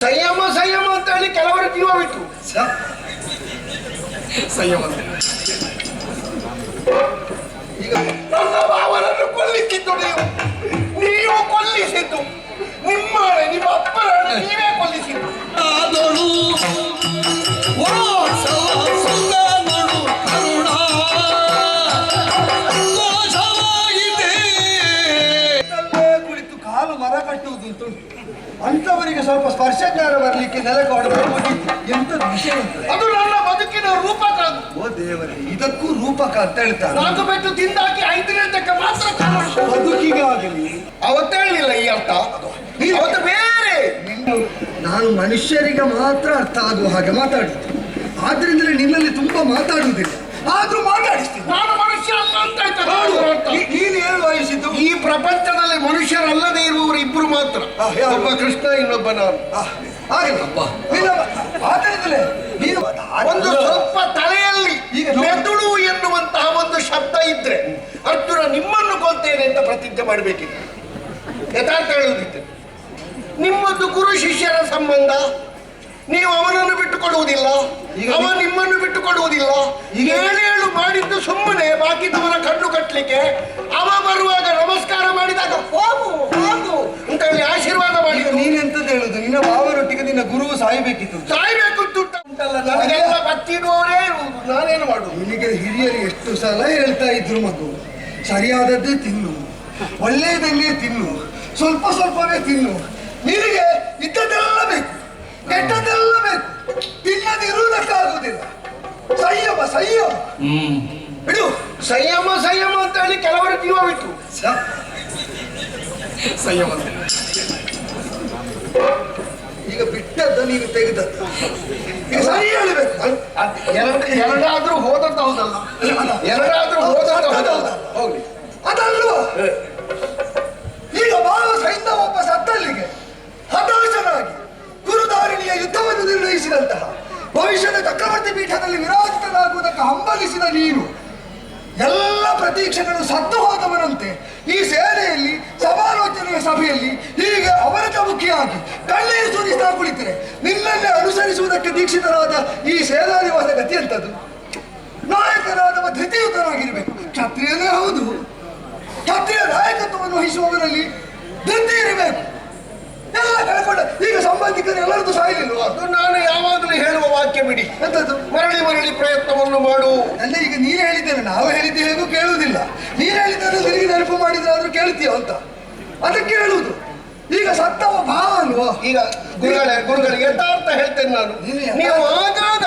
ಸಂಯಮ ಸಂಯಮ ಅಂತ ಹೇಳಿ ಕೆಲವರ ಜೀವ ಬಿಟ್ಟು ಸಂಯಮ ಈಗ ನನ್ನ ಭಾವನನ್ನು ಕೊಲ್ಲಿಸಿದ್ದು ನೀವು ಕೊಲ್ಲಿಸಿದ್ದು ನಿಮ್ಮ ಅಪ್ಪನ ನೀವೇ ಕೊಲ್ಲಿಸಿದ್ದು ಕುಳಿತು ಕಾಲು ಮರ ಕಟ್ಟುವುದುಂಟು ಅಂತವರಿಗೆ ಸ್ವಲ್ಪ ಸ್ಪರ್ಶ ಜ್ಞಾನ ಬರಲಿಕ್ಕೆ ನೆಲಕ್ಕೆ ಹೊಡೆದು ಎಂತ ವಿಷಯ ಅದು ನನ್ನ ಬದುಕಿನ ರೂಪಕ. ಓ ದೇವರೇ, ಇದಕ್ಕೂ ರೂಪಕ ಅಂತ ಹೇಳ್ತಾರೆ. ನಾಲ್ಕು ಬೆಟ್ಟು ತಿಂದಾಕಿ 5ನೇ ತಕ್ಕ ಮಾತ್ರ ಬದುಕಿಗೆ ಆಗಲಿ ಅವತ್ತು ಹೇಳಲಿಲ್ಲ ಈ ಅರ್ಥ. ಅವತ್ತು ಬೇರೆ ನಾನು ಮನುಷ್ಯರಿಗೆ ಮಾತ್ರ ಅರ್ಥ ಆಗುವ ಹಾಗೆ ಮಾತಾಡಿದ್ದು, ಆದ್ರಿಂದಲೇ ನಿನ್ನಲ್ಲಿ ತುಂಬಾ ಮಾತಾಡುವುದಿಲ್ಲ, ಆದ್ರೂ ಮಾತಾಡಿಸ್ತೀನಿ. ನಾನು ಮನುಷ್ಯ ಅಲ್ಲ ಅಂತ ನೀನು ಏನು ಭಾವಿಸಿದ್ದು? ಈ ಪ್ರಪಂಚದಲ್ಲಿ ಮನುಷ್ಯರಲ್ಲದೆ ಇರುವವರು ಇಬ್ರು ಮಾತ್ರ, ಒಬ್ಬ ಕೃಷ್ಣ ಇನ್ನೊಬ್ಬ ನಾನು. ಒಂದು ಸ್ವಲ್ಪ ತಲೆಯಲ್ಲಿ ಮೆದುಳು ಎನ್ನುವಂತಹ ಒಂದು ಶಬ್ದ ಇದ್ರೆ ಅರ್ಜುನ ನಿಮ್ಮನ್ನು ಕೊಲ್ತೇನೆ ಅಂತ ಪ್ರತಿಜ್ಞೆ ಮಾಡಬೇಕಿತ್ತು. ಯಥಾರ್ಥ ಹೇಳುವುದಿತ್ತು. ನಿಮ್ಮದು ಗುರು ಶಿಷ್ಯರ ಸಂಬಂಧ, ನೀವು ಅವನನ್ನು ಬಿಟ್ಟುಕೊಡುವುದಿಲ್ಲ, ಅವ ನಿಮ್ಮನ್ನು ಬಿಟ್ಟುಕೊಡುವುದಿಲ್ಲ. ಏಳೇಳು ಮಾಡಿದ್ದು ಸುಮ್ಮನೆ ಬಾಕಿದವರ ಕಣ್ಣು ಕಟ್ಟಲಿಕ್ಕೆ. ಅವ ಬರುವಾಗ ನಮಸ್ಕಾರ ಮಾಡಿದಾಗ ಹೋಗು ಹೋಗು ಅಂತ ಹೇಳಿ ಆಶೀರ್ವಾದ ಮಾಡಿ. ನೀನೆಂತದ್ದು ಹೇಳುದು? ನಿನ್ನ ಭಾವನೊಟ್ಟಿಗೆ ನಿನ್ನ ಗುರುವು ಸಾಯಬೇಕಿತ್ತು. ಸಾಯ್ಬೇಕು ಉಂಟಲ್ಲ, ನನಗೆಲ್ಲ ಬಚ್ಚಿಡುವವರೇ ಇರುವುದು, ನಾನೇನು ಮಾಡುದು? ನಿನಗೆ ಹಿರಿಯರು ಎಷ್ಟು ಸಲ ಹೇಳ್ತಾ ಇದ್ರು, ಮಗು ಸರಿಯಾದದ್ದೇ ತಿನ್ನು, ಒಳ್ಳೆಯದನ್ನೇ ತಿನ್ನು, ಸ್ವಲ್ಪ ಸ್ವಲ್ಪವೇ ತಿನ್ನು, ನಿನಗೆ ಇದ್ದದೆಲ್ಲ ಬೇಕು, ಕೆಟ್ಟದೆಲ್ಲ ಬೇಕು, ತಿನ್ನದಿರುವುದಕ್ಕಾಗುವುದಿಲ್ಲ. ಸಂಯಮ ಸಂಯಮ ಬಿಡು. ಸಂಯಮ ಸಂಯಮ ಅಂತ ಹೇಳಿ ಕೆಲವರ ಜೀವ ಬಿಟ್ಟು ಸಂಯಮ ಈಗ ಬಿಟ್ಟದ್ದು ನೀನು ತೆಗೆದದ್ದು. ಈಗ ಸರಿ ಹೇಳಬೇಕು. ಎರಡಾದ್ರೂ ಹೋದದ್ದು ಹೌದಲ್ಲ, ಎರಡಾದ್ರೂ ಹೋದದ್ದು ಹೌದಲ್ಲ. ಹೋಗ್ಲಿ ಅದಲ್ವ. ಈಗ ಭಾವ ಸೈನ್ಯ ಒಬ್ಬ ಸತ್ತಲ್ಲಿಗೆ ಹತಾಶನಾಗಿ ಗುರುದಾರಿಣಿಯ ಯುದ್ಧವನ್ನು ನಿರ್ಣಯಿಸಿದಂತಹ ಭವಿಷ್ಯದ ಚಕ್ರವರ್ತಿ ಪೀಠದಲ್ಲಿ ವಿರಾಜಿತನಾಗುವುದಕ್ಕೆ ಹಂಬಲಿಸಿದ ನೀನು ಎಲ್ಲ ಪ್ರತೀಕ್ಷೆಗಳು ಸತ್ತು ಹೋದವನಂತೆ ಈ ಸೇನೆಯಲ್ಲಿ ಸಮಾಲೋಚನೆಯ ಸಭೆಯಲ್ಲಿ ಹೀಗೆ ಅವರತಮುಖಿಯಾಗಿ ಕಣ್ಣೀರು ಸುರಿಸ್ತಾ ಕುಳಿತರೆ ನಿನ್ನನ್ನೇ ಅನುಸರಿಸುವುದಕ್ಕೆ ದೀಕ್ಷಿತರಾದ ಈ ಸೇನಾನಿವಾಸ ಗತಿ ಅಂತದ್ದು. ನಾಯಕನಾದವ ಧೃತಿಯುತನಾಗಿರಬೇಕು, ಕ್ಷತ್ರಿಯನೇ ಹೌದು. ಕ್ಷತ್ರಿಯ ನಾಯಕತ್ವವನ್ನು ವಹಿಸುವವರಲ್ಲಿ ಧೃತಿ ಇರಬೇಕು. ಎಲ್ಲ ಕಳ್ಕೊಂಡ ಈಗ ಸಂಬಂಧಿಕರು ಎಲ್ಲರದ್ದು ಸಾಯಲಿಲ್ವ? ಅದು ನಾನು ಯಾವಾಗಲೂ ಹೇಳುವ ವಾಕ್ಯ ಬಿಡಿ. ಎಂತದ್ದು? ಮರಳಿ ಮರಳಿ ಪ್ರಯತ್ನವನ್ನು ಮಾಡು. ಅಲ್ಲ, ಈಗ ನೀನು ಹೇಳಿದ್ದೇನೆ, ನಾವು ಹೇಳಿದ್ದೆ ಹೇಗೂ ಕೇಳುವುದಿಲ್ಲ. ನೀನು ಹೇಳಿದ್ದೇನೆ ನಿನಗೆ ನೆನಪು ಮಾಡಿದ್ರೆ ಆದ್ರೂ ಕೇಳ್ತೀಯ ಅಂತ ಅದಕ್ಕೆ ಹೇಳುವುದು. ಈಗ ಸತ್ತವ ಭಾವ ಅಲ್ವಾ? ಈಗ ಗುರುಗಳಿಗೆ ಯಥಾರ್ಥ ಹೇಳ್ತೇನೆ ನಾನು. ನೀವು ಆಗಾಗ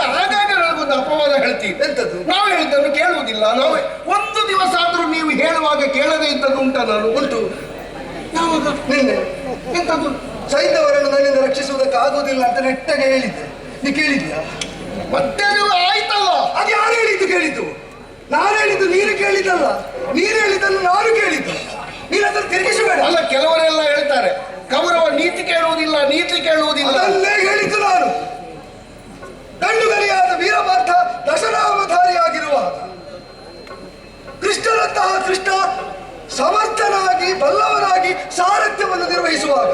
ನನಗೊಂದು ಅಪವಾದ ಹೇಳ್ತೀವಿ. ಎಂತದ್ದು? ನಾವು ಹೇಳಿದ್ದನ್ನು ಕೇಳುವುದಿಲ್ಲ. ನಾವು ಒಂದು ದಿವಸ ಆದ್ರೂ ನೀವು ಹೇಳುವಾಗ ಕೇಳದೇ ಇದ್ದದ್ದು ಉಂಟ? ನಾನು ಉಂಟು. ಯಾವಾಗ? ನಿನ್ನೆ. ಎಂತದ್ದು? ಸೈನ್ಯವರನ್ನು ನನ್ನಿಂದ ರಕ್ಷಿಸುವುದಕ್ಕೆ ಆಗುವುದಿಲ್ಲ ಅಂತ ನೆಟ್ಟಗೆ ಹೇಳಿದ್ದೆ. ನೀ ಕೇಳಿದ್ಯಾ? ಮತ್ತೆ ನೀವು ಆಯ್ತಲ್ಲ. ಅದು ಯಾರು ಹೇಳಿದ್ದು? ಕೇಳಿದ್ದು ನಾನು ಹೇಳಿದ್ದು, ನೀನು ಕೇಳಿದ್ದಲ್ಲ. ನೀನು ಹೇಳಿದ್ದನ್ನು ನಾನು ಕೇಳಿದ್ದು. ನೀನು ಅದನ್ನು ತಿರುಗಿಸಬೇಡ. ಅಲ್ಲ, ಕೆಲವರೆಲ್ಲ ಹೇಳ್ತಾರೆ ಕೌರವ ನೀತಿ ಕೇಳುವುದಿಲ್ಲ, ನೀತಿ ಕೇಳುವುದಿಲ್ಲ. ಅದನ್ನೇ ಹೇಳಿದ್ದು ನಾನು. ಗಂಡುಗಲಿಯಾದ ವೀರಪಾರ್ಥ ದಶನಾಮಧಾರಿಯಾಗಿರುವಾಗ ಕೃಷ್ಣನಂತಹ ಕೃಷ್ಣ ಸಮರ್ಥನಾಗಿ ಬಲ್ಲವನಾಗಿ ಸಾರಥ್ಯವನ್ನು ನಿರ್ವಹಿಸುವಾಗ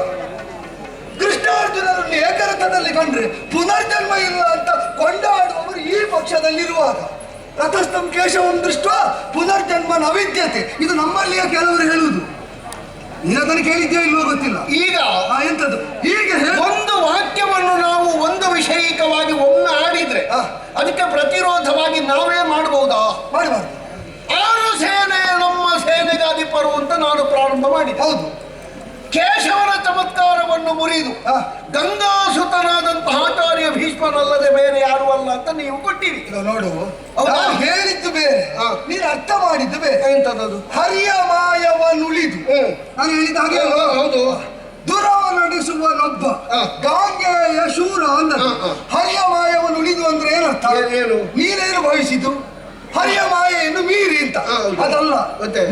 ಕೃಷ್ಣಾರ್ಜುನರನ್ನು ಏಕರಥದಲ್ಲಿ ಕಂಡ್ರೆ ಪುನರ್ಜನ್ಮ ಇಲ್ಲ ಅಂತ ಕೊಂಡಾಡುವವರು ಈ ಪಕ್ಷದಲ್ಲಿರುವಾಗ ರಥಸ್ಥಂ ಕೇಶವಂ ದೃಷ್ಟ ಪುನರ್ಜನ್ಮ ನವಿದ್ಯತೆ, ಇದು ನಮ್ಮಲ್ಲಿಯ ಕೆಲವರು ಹೇಳುವುದು. ನೀನದನ್ನು ಕೇಳಿದ್ಯೋ ಇಲ್ವೋ ಗೊತ್ತಿಲ್ಲ. ಈಗ ಎಂತದ್ದು? ಹೀಗೆ ಒಂದು ವಾಕ್ಯವನ್ನು ನಾವು ಒಂದು ವಿಷಯಿಕವಾಗಿ ಒಮ್ಮೆ ಆಡಿದ್ರೆ ಅದಕ್ಕೆ ಪ್ರತಿರೋಧವಾಗಿ ನಾವೇ ಮಾಡಬಹುದಾ? ಮಾಡಬಾರ್ದು. ಆರು ಸೇನೆ ನಮ್ಮ ಸೇನೆಗೆ ಅಧಿಪರು ಅಂತ ನಾನು ಪ್ರಾರಂಭ ಮಾಡಿದೆ. ಹೌದು. ಕೇಶವನ ಚಮತ್ಕಾರವನ್ನು ಮುರಿದು ಗಂಗಾಸುತನಾದಂತಹ ಆಚಾರ್ಯ ಭೀಷ್ಮನಲ್ಲದೆ ಬೇರೆ ಯಾರು ಅಲ್ಲ ಅಂತ ನೀವು ಕೊಟ್ಟಿರಿ. ನೋಡು, ಹೇಳಿದ್ದು ಬೇರೆ, ನೀನು ಅರ್ಥ ಮಾಡಿದ್ದು ಬೇರೆ. ಎಂತದ್ದು? ಹರಿಯ ಮಾಯವನುಳಿದು ನಾನು ಹೇಳಿದ ಹಾಗೆ. ಹೌದು. ದುರವ ನಡೆಸುವನೊಬ್ಬ ಗಾಂಗೆಯ ಶೂರ ಅಂದ. ಹರಿಯ ಮಾಯವನುಳಿದು ಅಂದ್ರೆ ಏನರ್ಥ? ಏನು? ನೀನೇನು ಭಾವಿಸಿದ್ದು? ಹರಿಯ ಮಾಯೆಯನ್ನು ಮೀರಿ ಅಂತ. ಅದಲ್ಲ,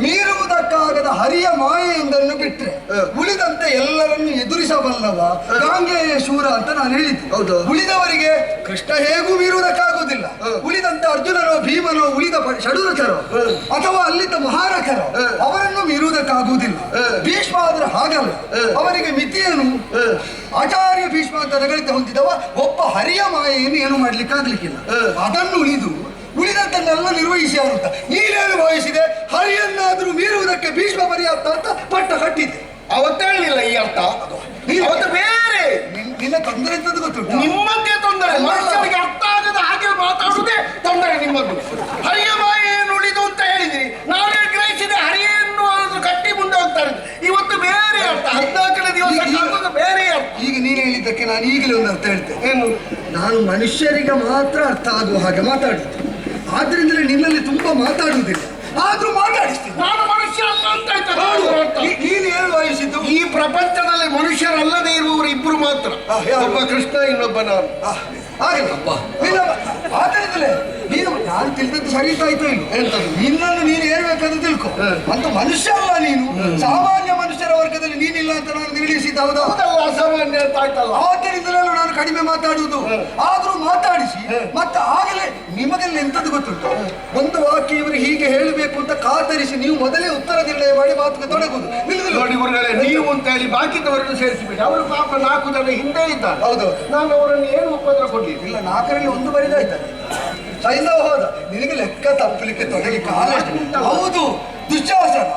ಮೀರುವುದಕ್ಕಾಗದ ಹರಿಯ ಮಾಯೆಯೊಂದನ್ನು ಬಿಟ್ರೆ ಉಳಿದಂತೆ ಎಲ್ಲರನ್ನು ಎದುರಿಸಬಲ್ಲವ ಗಾಂಗೆಯ ಶೂರ ಅಂತ ನಾನು ಹೇಳಿದ್ದೆ. ಉಳಿದವರಿಗೆ ಕೃಷ್ಣ ಹೇಗೂ ಮೀರುವುದಕ್ಕಾಗುವುದಿಲ್ಲ. ಉಳಿದಂತೆ ಅರ್ಜುನನೋ ಭೀಮನೋ ಉಳಿದ ಷಡೂರಕರೋ ಅಥವಾ ಅಲ್ಲಿದ್ದ ಮಹಾರಕರೋ ಅವರನ್ನು ಮೀರುವುದಕ್ಕಾಗುವುದಿಲ್ಲ. ಭೀಷ್ಮ ಆದ್ರೆ ಹಾಗಲ್ಲ, ಅವರಿಗೆ ಮಿತಿಯನ್ನು ಆಚಾರ್ಯ ಭೀಷ್ಮ ಅಂತ ನಗಳಿತ ಹೊಂದಿದವ ಒಬ್ಬ ಹರಿಯ ಮಾಯೆಯನ್ನು ಏನು ಮಾಡ್ಲಿಕ್ಕಾಗ್ಲಿಕ್ಕಿಲ್ಲ. ಅದನ್ನು ಉಳಿದಂತನ್ನೆಲ್ಲ ನಿರ್ವಹಿಸಿ ಅಂತ ನೀನೇನು ಭಾವಿಸಿದೆ. ಹರಿಯನ್ನಾದರೂ ಮೀರುವುದಕ್ಕೆ ಭೀಷ್ಮ ಪರ್ಯಾಪ್ತ ಅಂತ ಪಟ್ಟ ಕಟ್ಟಿದ್ದೆ. ಅವತ್ತೇಳಲಿಲ್ಲ ಈ ಅರ್ಥ. ಅವತ್ತು ಬೇರೆ ನಿನ್ನ ತೊಂದರೆ ಎಂತದ್ದು ಗೊತ್ತುಂಟು? ನಿಮ್ಮದೇ ತೊಂದರೆ. ಮನುಷ್ಯನಿಗೆ ಅರ್ಥ ಆಗದ ಹಾಗೆ ಮಾತಾಡುವುದೇ ತೊಂದರೆ ನಿಮ್ಮದು. ಹರಿಯ ಮಾಯೆಯನ್ನು ಉಳಿದು ಅಂತ ಹೇಳಿದ್ರಿ, ನಾನೇ ಗ್ರಹಿಸಿದೆ ಹರಿಯನ್ನು ಕಟ್ಟಿ ಮುಂದೆ ಹೋಗ್ತಾರೆ. ಇವತ್ತು ಬೇರೆ ಅರ್ಥ, 14ನೇ ದಿವಸ ಬೇರೆ ಅರ್ಥ. ಈಗ ನೀನು ಹೇಳಿದ್ದಕ್ಕೆ ನಾನು ಈಗಲೇ ಒಂದು ಅರ್ಥ ಹೇಳ್ತೇನೆ. ಏನು? ನಾನು ಮನುಷ್ಯರಿಗೆ ಮಾತ್ರ ಅರ್ಥ ಆಗುವ ಹಾಗೆ ಮಾತಾಡಿದ್ದೆ. ಆದ್ರಿಂದಲೇ ನಿನ್ನಲ್ಲಿ ತುಂಬಾ ಮಾತಾಡುವುದಿಲ್ಲ, ಆದ್ರೂ ಮಾತಾಡಿಸ್ತೀನಿ. ನಾನು ಮನುಷ್ಯ ಅಲ್ಲ ಅಂತ ಆಯ್ತಾ? ನೀನು ಏನು ಭಾವಿಸಿದ್ದು? ಈ ಪ್ರಪಂಚದಲ್ಲಿ ಮನುಷ್ಯರಲ್ಲದೆ ಇರುವವರು ಇಬ್ರು ಮಾತ್ರ, ಒಬ್ಬ ಕೃಷ್ಣ, ಇನ್ನೊಬ್ಬ ನಾನು. ಆದ್ದರಿಂದಲೇ ನೀನು ನಾನು ತಿಳಿದದ್ದು ಸರಿ ಆಯ್ತು ಇಲ್ಲ ನಿನ್ನನ್ನು ನೀನು ಏನ್ ಬೇಕಾದ್ರೂ ತಿಳ್ಕೊ. ಅಂತ ಮನುಷ್ಯ ಅಲ್ಲ ನೀನು, ಸಾಮಾನ್ಯ ಮನುಷ್ಯರ ವರ್ಗದಲ್ಲಿ ನೀನಿಲ್ಲ ಅಂತ ನಾನು ನಿರ್ಣಯಿಸಿದ್ದ. ಹೌದಾ? ಅಸಾಮಾನ್ಯ ಅಂತ ಆಯ್ತಲ್ಲ. ಆದ್ದರಿಂದಲೇ ನಾನು ಕಡಿಮೆ ಮಾತಾಡುವುದು, ಆದ್ರೂ ಮಾತಾಡಿಸಿ. ಮತ್ತೆ ಆಗಲೇ ನಿಮಗೆಲ್ಲ ಎಂತದ್ದು ಗೊತ್ತುಂಟು, ಒಂದು ವಾಕ್ಯ ಇವರು ಹೀಗೆ ಹೇಳಬೇಕು ಅಂತ ಕಾತರಿಸಿ ನೀವು ಮೊದಲೇ ಉತ್ತರ ನಿರ್ಣಯ ಮಾಡಿ ಮಾತುಗೆ ತೊಡಗುದು. ನೋಡಿ ಗುರುಗಳೇ, ನೀವು ಅಂತ ಹೇಳಿ ಬಾಕಿದವರನ್ನು ಸೇರಿಸಿಬಿಡಿ. ಅವರು ಪಾಪ 4 ಜನ ಹಿಂದೆ ಇದ್ದಾರೆ. ಹೌದು, ನಾನು ಅವರನ್ನು ಏನು ಉಪದ್ರ ಕೊಡ್ಲಿ ಇಲ್ಲ. 4ರಲ್ಲಿ 1 ಬರಿದಾಯ್ತಾರೆ. ಸೈಂಧವ ಹೋದ, ನಿನಗೆ ಲೆಕ್ಕ ತಪ್ಪಲಿಕ್ಕೆ ತೊಡಗಿ ಕಾಲ. ಹೌದು, ದುಶ್ಯಾಸನ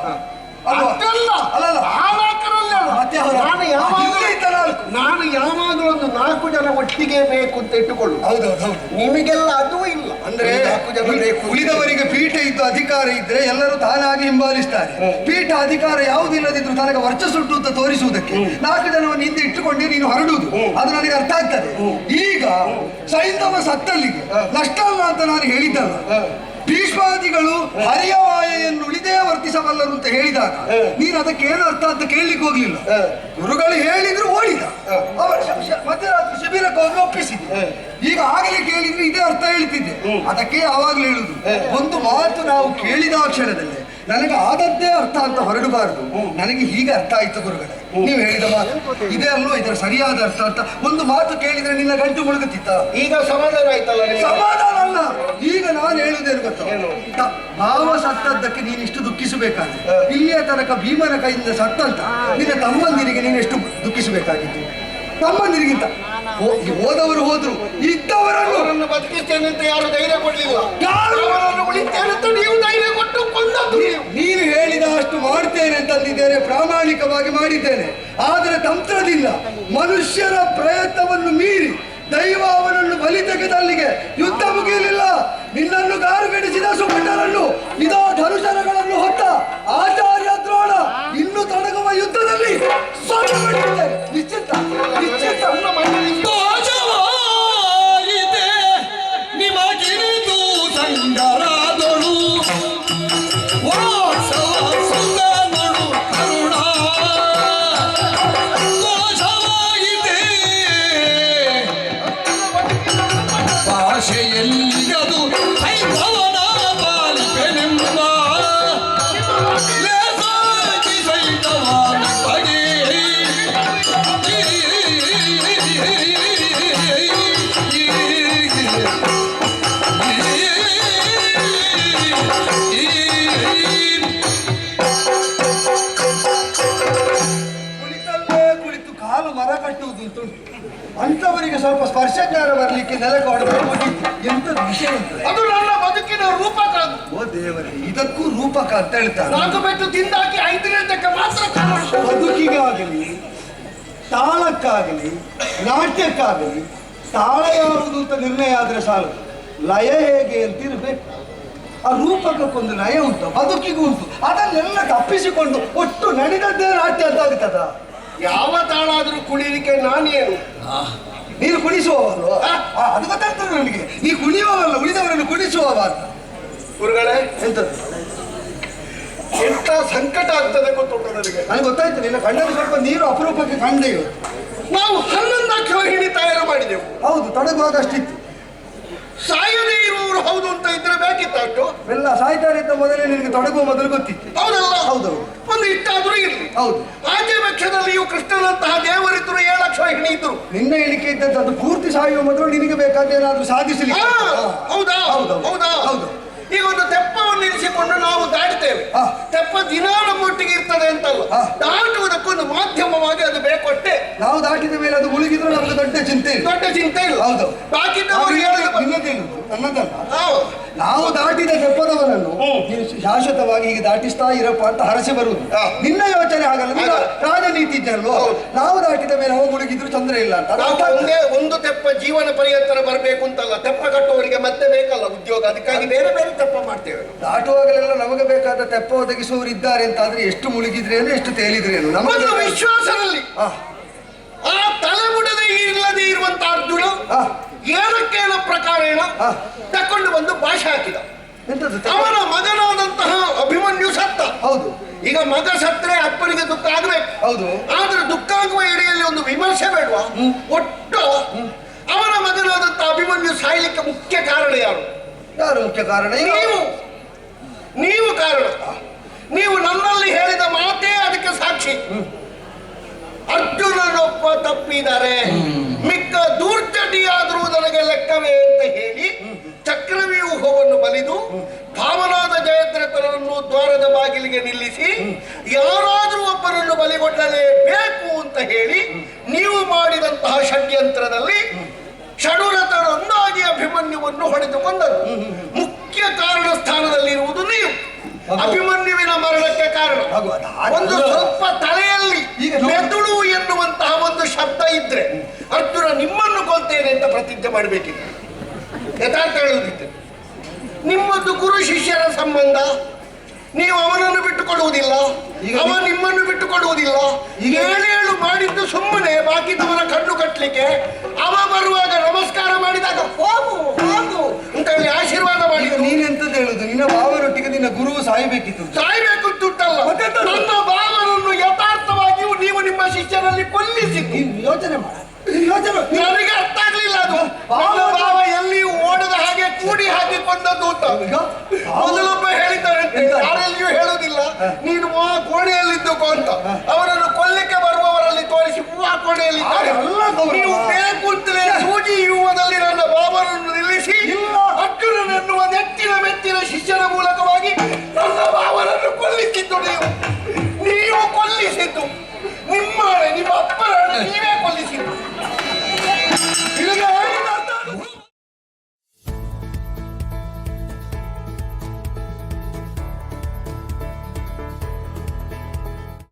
ನಾನು ಯಾವಾಗಲೂ ಒಂದು 4 ಜನ ಒಟ್ಟಿಗೆ ಬೇಕು ಅಂತ ಇಟ್ಟುಕೊಳ್ಳು. ಹೌದೌದು, ನಿಮಗೆಲ್ಲ ಅದೂ ಇಲ್ಲ. ಅಂದ್ರೆ 4 ಜನ ಬೇಕು. ಉಳಿದವರಿಗೆ ಪೀಠ ಇದ್ದು ಅಧಿಕಾರ ಇದ್ರೆ ಎಲ್ಲರೂ ತಾನಾಗಿ ಹಿಂಬಾಲಿಸ್ತಾರೆ. ಪೀಠ ಅಧಿಕಾರ ಯಾವುದಿಲ್ಲದಿದ್ರು ತನಗೆ ವರ್ಚಸ್ಸುಂಟು ಅಂತ ತೋರಿಸುವುದಕ್ಕೆ 4 ಜನವನ್ನು ಹಿಂದೆ ಇಟ್ಟುಕೊಂಡೇ ನೀನು ಹರಡುವುದು. ಅದು ನನಗೆ ಅರ್ಥ ಆಗ್ತದೆ. ಈಗ ಸೈಂಧವ ಸತ್ತಲ್ಲಿಗೆ ನಷ್ಟ ಅಲ್ಲ ಅಂತ ನಾನು ಹೇಳಿದ್ದಲ್ಲ. ಭೀಷ್ಮಾದಿಗಳು ಹರಿಯ ಮಾಯೆಯನ್ನು ಉಳಿದೇ ವರ್ತಿಸಬಲ್ಲರು ಅಂತ ಹೇಳಿದಾಗ ನೀನು ಅದಕ್ಕೆ ಏನು ಅರ್ಥ ಅಂತ ಕೇಳಲಿಕ್ಕೆ ಹೋಗ್ಲಿಲ್ಲ. ಗುರುಗಳು ಹೇಳಿದ್ರು ಓಡಿದ. ಮಧ್ಯರಾತ್ರಿ ಶಿಬಿರಕ್ಕೆ ಹೋಗಿ ಒಪ್ಪಿಸಿದೆ. ಈಗ ಆಗಲೇ ಕೇಳಿದ್ರೆ ಇದೇ ಅರ್ಥ ಹೇಳ್ತಿದ್ದೆ. ಅದಕ್ಕೆ ಯಾವಾಗಲೂ ಹೇಳುದು, ಒಂದು ಮಾತು ನಾವು ಕೇಳಿದ ಕ್ಷಣದಲ್ಲಿ ನನಗೆ ಆದದ್ದೇ ಅರ್ಥ ಅಂತ ಹೊರಡಬಾರದು. ನನಗೆ ಹೀಗೆ ಅರ್ಥ ಆಯ್ತು ಗುರುಗಳೇ, ನೀವು ಹೇಳಿದ ಮಾತು ಇದೇ ಅಲ್ವೋ ಇದರ ಸರಿಯಾದ ಅರ್ಥ ಅಂತ ಒಂದು ಮಾತು ಕೇಳಿದ್ರೆ ನಿನ್ನ ಗಂಟು ಮುಳುಗುತ್ತಿತ್ತ. ಈಗ ಸಮಾಧಾನ ಆಯ್ತಲ್ಲ? ಸಮಾಧಾನ ಅಲ್ಲ, ಈಗ ನಾನು ಹೇಳುವುದೇನು ಗೊತ್ತಾ, ಭಾವ ಸತ್ತದ್ದಕ್ಕೆ ನೀನು ಇಷ್ಟು ದುಃಖಿಸಬೇಕಾದ್ರೆ ಇಲ್ಲಿಯ ತನಕ ಭೀಮನ ಕೈಯಿಂದ ಸತ್ತಂತ ನಿನ್ನ ತಮ್ಮಂದಿರಿಗೆ ನೀನು ಎಷ್ಟು ದುಃಖಿಸಬೇಕಾಗಿತ್ತು? ತಮ್ಮಂದಿರಿಗಿಂತ ಹೋದವರು ಹೋದ್ರು, ಇದ್ದವರನ್ನು ಬದುಕಿಸ್ತೇನೆ ಅಂತ ಯಾರು ಧೈರ್ಯ ಕೊಡ್ಲಿಲ್ಲ. ಅವರನ್ನು ಉಳಿತೇನೆ ಅಂತ ನೀವು ಧೈರ್ಯ ಕೊಟ್ಟು ಕೊಂದದ್ದು. ನೀನು ಹೇಳಿದ ಅಷ್ಟು ಮಾಡ್ತೇನೆ ಅಂತಂದಿದ್ದೇನೆ, ಪ್ರಾಮಾಣಿಕವಾಗಿ ಮಾಡಿದ್ದೇನೆ. ಆದರೆ ತಂತ್ರದಿಂದ ಮನುಷ್ಯರ ಪ್ರಯತ್ನವನ್ನು ಮೀರಿ ದೈವ ಅವನನ್ನು ಬಲಿ ತೆಗೆದಲ್ಲಿಗೆ ಯುದ್ಧ ಮುಗಿಯಲಿಲ್ಲ. ನಿನ್ನನ್ನು ಗಾರುಗಡಿಸಿದ ಸುಮಂಡರನ್ನು ಇದೋ ಧನುಷರಗಳನ್ನು ಹೊತ್ತ ಆಚಾರ್ಯ ದ್ರೋಣ ಇನ್ನು ತೊಡಗುವ ಯುದ್ಧದಲ್ಲಿ ನಿಶ್ಚಿತ ನಿಶ್ಚಿತ ನಿಮಗಿರಿದು ಸಂಗರಾದಳು ಸುಂದರನು ಕರುಣ ದೋಷವಾಯಿತೆ ಭಾಷೆಯಲ್ಲಿಯದು ಸೈಂಧವನ ಪಾಲಿಪೆನೆಂಬ ಲೇಸಾಗಿ ಸೈಂಧವನ ಬಗೆ ಕುಳಿತು ಕಾಲು ಮರ ಕಟ್ಟುವುದುಂಟು. ಅಂತವರಿಗೆ ಸ್ವಲ್ಪ ಸ್ಪರ್ಶ ಜ್ಞಾನ ಬರಲಿಕ್ಕೆ ನೆಲಕ್ಕೆ ಹೊಡೆದ್ರೆ ಮುಗಿತು. ಎಂಥದ್ದು ವಿಷಯ ಅದು ನನ್ನ ಬದುಕಿನ ರೂಪಕ. ಓ ದೇವರೇ, ಇದಕ್ಕೂ ರೂಪಕ ಅಂತ ಹೇಳ್ತಾರೆ. 4 ಪೆಟ್ಟು ತಿಂದಾಕಿ 5ನೇದಕ್ಕೆ ಮಾತ್ರ. ಬದುಕಿಗಾಗಲಿ, ತಾಳಕ್ಕಾಗಲಿ, ನಾಟ್ಯಕ್ಕಾಗಲಿ ತಾಳ ಯಾವುದು ಅಂತ ನಿರ್ಣಯ ಆದ್ರೆ ಸಾಲು, ಲಯ ಹೇಗೆ ಅಂತ ಇರಬೇಕು. ಆ ರೂಪಕಕ್ಕೊಂದು ಲಯ ಉಂಟು, ಬದುಕಿಗೂ ಉಂಟು. ಅದನ್ನೆಲ್ಲ ತಪ್ಪಿಸಿಕೊಂಡು ಒಟ್ಟು ನಡೆದದ್ದೇ ನಾಟ್ಯ ಅಂತ ಆಗ್ತದ. ಯಾವ ತಾಳ ಆದ್ರೂ ಕುಣಿಲಿಕ್ಕೆ ನಾನೇನು? ನೀನು ಕುಣಿಸುವವಲ್ವ? ಅದು ಗೊತ್ತಾಗ್ತದೆ ನನಗೆ. ನೀ ಕುಣಿಯುವವಲ್ಲ, ಉಳಿದವರನ್ನು ಕುಣಿಸುವವ ಅಂತ. ಗುರುಗಳೇ, ಎಂತದ್ದು ಎಂತ ಸಂಕಟ ಆಗ್ತದೆ ಗೊತ್ತುಂಟು ನನಗೆ. ನನಗೆ ಗೊತ್ತಾಯ್ತು, ನಿನ್ನ ಕಣ್ಣಲ್ಲಿ ಸ್ವಲ್ಪ ನೀರು ಅಪರೂಪಕ್ಕೆ ಕಂಡೆ. ನಾವು 11 ವಾಹಿನಿ ತಯಾರು ಮಾಡಿದೆವು. ಹೌದು, ತೊಡಗುವಾಗ ಅಷ್ಟಿತ್ತು. ಸಾಯದೇ ಇರುವವರು ಹೌದು ಅಂತ ಇದ್ರೆ ಬೇಕಿತ್ತ ಅಷ್ಟು. ಎಲ್ಲ ಸಾಯ್ತಾರೆ ಅಂತ ಮೊದಲೇ ನಿನಗೆ ತೊಡಗುವ ಮೊದಲು ಗೊತ್ತಿತ್ತು. ಹೌದಲ್ಲ? ಹೌದೌದು. ಒಂದು ಇಷ್ಟಾದ್ರೂ ಇರ್ಲಿ. ಹೌದು. ಆಚೆ ಪಕ್ಷದಲ್ಲಿಯೂ ಕೃಷ್ಣನಂತಹ ದೇವರಿದ್ರು 7 ಲಕ್ಷ ವಾಹಿನಿ ಇದ್ರು. ನಿನ್ನ ಎಣಿಕೆ ಇದ್ದದ್ದು ಅದು ಪೂರ್ತಿ ಸಾಯುವ ಮೊದಲು ನಿನಗೆ ಬೇಕಾದ ಏನಾದ್ರೂ ಸಾಧಿಸಲಿಕ್ಕೆ. ಹೌದಾ? ಹೌದೌದು. ಹೌದಾ? ಹೌದು. ಈಗ ಒಂದು ತೆಪ್ಪವನ್ನು ಇರಿಸಿಕೊಂಡು ನಾವು ದಾಟ್ತೇವೆ. ಹಾ. ತೆಪ್ಪ ದಿನ ನಮ್ಮೊಟ್ಟಿಗೆ ಇರ್ತದೆ ಅಂತಲ್ಲ, ಹಾ. ದಾಟುವುದಕ್ಕೊಂದು ಮಾಧ್ಯಮವಾಗಿ ಅದು ಬೇಕೊಟ್ಟೆ. ನಾವು ದಾಟಿದ ಮೇಲೆ ಅದು ಮುಳುಗಿದ್ರೆ ನಮ್ಗೆ ದೊಡ್ಡ ಚಿಂತೆ ಇಲ್ಲ. ದೊಡ್ಡ ಚಿಂತೆ ಇಲ್ಲ. ಹೌದು. ಬಾಕಿದವರು ಹೇಳಿದ ನಿನ್ನದೇನು ನನ್ನದಲ್ಲ. ನಾವು ದಾಟಿದ ತೆಪ್ಪದವರನ್ನು ನೀನು ಶಾಶ್ವತವಾಗಿ ಈಗ ದಾಟಿಸ್ತಾ ಇರಪ್ಪ ಅಂತ ಹರಸೆ ಬರುವುದು. ನಿನ್ನ ಯೋಚನೆ ಹಾಗಲ್ಲ, ನೀನು ರಾಜನೀತಿ ಇದ್ದಲ್ಲೋ. ನಾವು ದಾಟಿದ ಮೇಲೆ ಅವ ಮುಳುಗಿದ್ರು ತೊಂದರೆ ಇಲ್ಲ ಅಂತ. ನಾವು ಒಂದೇ ಒಂದು ತೆಪ್ಪ ಜೀವನ ಪರ್ಯಂತರ ಬರಬೇಕು ಅಂತಲ್ಲ, ತೆಪ್ಪ ಕಟ್ಟುವವರಿಗೆ ಮತ್ತೆ ಬೇಕಲ್ಲ ಉದ್ಯೋಗ, ಅದಕ್ಕಾಗಿ ಬೇರೆ ಬೇರೆ ತೆಪ್ಪ ಮಾಡ್ತೇವೆ. ದಾಟುವಾಗಲೆಲ್ಲ ನಮಗೆ ಬೇಕಾದ ತೆಪ್ಪ ಒದಗಿಸುವವರು ಇದ್ದಾರೆ ಅಂತ ಆದ್ರೆ ಎಷ್ಟು ಮುಳುಗಿದ್ರೇನು ಎಷ್ಟು ತೇಲಿದ್ರೇನು ಒಂದು ವಿಶ್ವಾಸದಲ್ಲಿ ಆ ತಲೆಬುಡದೆ ಇಲ್ಲದೆ ಇರುವಂತ ಅರ್ಜುನ ಏನಕ್ಕೇನ ಪ್ರಕಾರೇಣ ತಕೊಂಡು ಬಂದು ಭಾಷೆ ಹಾಕಿದ. ಅವನ ಮಗನಾದಂತಹ ಅಭಿಮನ್ಯು ಸತ್ತ. ಹೌದು. ಈಗ ಮಗ ಸತ್ತರೆ ಅಪ್ಪನಿಗೆ ದುಃಖ ಆಗ್ಬೇಕು. ಹೌದು. ಆದ್ರೆ ದುಃಖ ಆಗುವ ಎಡೆಯಲ್ಲಿ ಒಂದು ವಿಮರ್ಶೆ ಬೇಡವಾ? ಒಟ್ಟು ಅವನ ಮಗನಾದಂತಹ ಅಭಿಮನ್ಯು ಸಾಯ್ಲಿಕ್ಕೆ ಮುಖ್ಯ ಕಾರಣ ಯಾರು? ಯಾರು ಮುಖ್ಯ ಕಾರಣ? ನೀವು ಕಾರಣ. ನೀವು ನನ್ನಲ್ಲಿ ಹೇಳಿದ ಮಾತೇ ಅದಕ್ಕೆ ಸಾಕ್ಷಿ. ಅರ್ಜುನನೊಬ್ಬ ತಪ್ಪಿದರೆ ಮಿಕ್ಕ ದೂರ್ಜಟಿಯಾದರೂ ನನಗೆ ಲೆಕ್ಕವೇ ಅಂತ ಹೇಳಿ ಚಕ್ರವ್ಯೂಹವನ್ನು ಬಲಿದು ಭಾವನಾದ ಜಯದ್ರಥನನ್ನು ದ್ವಾರದ ಬಾಗಿಲಿಗೆ ನಿಲ್ಲಿಸಿ ಯಾರಾದರೂ ಒಬ್ಬರನ್ನು ಬಲಿಗೊಳ್ಳಲೇಬೇಕು ಅಂತ ಹೇಳಿ ನೀವು ಮಾಡಿದಂತಹ ಷಡ್ಯಂತ್ರದಲ್ಲಿ ಷಡುರಥನೊಂದಾಗಿ ಅಭಿಮನ್ಯುವನ್ನು ಹೊಡೆದುಕೊಂಡರು. ಮುಖ್ಯ ಕಾರಣ ಸ್ಥಾನದಲ್ಲಿರುವುದು ನೀವು. ಅಭಿಮನ್ಯುವಿನ ಮರಣಕ್ಕೆ ಕಾರಣ ಒಂದು ಸ್ವಲ್ಪ ತಲೆಯಲ್ಲಿ ಮೆದುಳು ಎನ್ನುವಂತಹ ಒಂದು ಶಬ್ದ ಇದ್ರೆ ಅರ್ಜುನ ನಿಮ್ಮನ್ನು ಕೊಲ್ತೇನೆ ಅಂತ ಪ್ರತಿಜ್ಞೆ ಮಾಡಬೇಕಿತ್ತು. ಯಥಾರ್ಥ ಹೇಳುವುದಿತ್ತು. ನಿಮ್ಮದು ಗುರು ಶಿಷ್ಯರ ಸಂಬಂಧ, ನೀವು ಅವನನ್ನು ಬಿಟ್ಟು ಕೊಡುವುದಿಲ್ಲ, ಅವ ನಿಮ್ಮನ್ನು ಬಿಟ್ಟು ಕೊಡುವುದಿಲ್ಲ. ಏಳೇಳು ಮಾಡಿದ್ದು ಸುಮ್ಮನೆ ಬಾಕಿದವನ ಕಣ್ಣು ಕಟ್ಟಲಿಕ್ಕೆ. ಅವ ಬರುವಾಗ ನಮಸ್ಕಾರ ಮಾಡಿದಾಗ ಹೋಗು ಹೋಗು ಅಂತ ಹೇಳಿ ಆಶೀರ್ವಾದ ಮಾಡಿದ್ದು. ನೀನೆಂತದ್ದು ಹೇಳುದು? ನಿನ್ನ ಭಾವನೊಟ್ಟಿಗೆ ನಿನ್ನ ಗುರು ಸಾಯ್ಬೇಕಿತ್ತು. ಸಾಯ್ಬೇಕು ಅಂತಲ್ಲ, ನನ್ನ ಭಾವನನ್ನು ಯಥಾರ್ಥವಾಗಿಯೂ ನೀವು ನಿಮ್ಮ ಶಿಷ್ಯರಲ್ಲಿ ಕೊಲ್ಲಿಸಿದ್ದು. ಯೋಚನೆ ಮಾಡ. ನನಗೆ ಅರ್ಥ ಆಗ್ಲಿಲ್ಲ ಅದು. ನನ್ನ ಭಾವ ಎಲ್ಲಿಯೂ ಓಡದ ಹಾಗೆ ಕೂಡಿ ಹಾಕಿಕೊಂಡದ್ದು ಅಂತ ಮೊದಲೊಬ್ಬ ಹೇಳಿದ್ದಾರೆ. ಯಾರಲ್ಲಿಯೂ ಹೇಳುವುದಿಲ್ಲ, ನೀನು ಕೋಣೆಯಲ್ಲಿದ್ದಕ್ಕೋ ಅಂತ. ಅವರನ್ನು ಕೊಲ್ಲಿಕ್ಕೆ ಬರುವವರಲ್ಲಿ ತೋರಿಸಿ ಕೋಣೆಯಲ್ಲಿದ್ದಾರೆ. ನೀವು ಬೇಕು ಅಂತಲೇ ಸೂಜಿ ಯುವದಲ್ಲಿ ನನ್ನ ಭಾವನನ್ನು ನಿಲ್ಲಿಸಿ ಅರ್ಜುನನೆನ್ನುವ ನೆಚ್ಚಿನ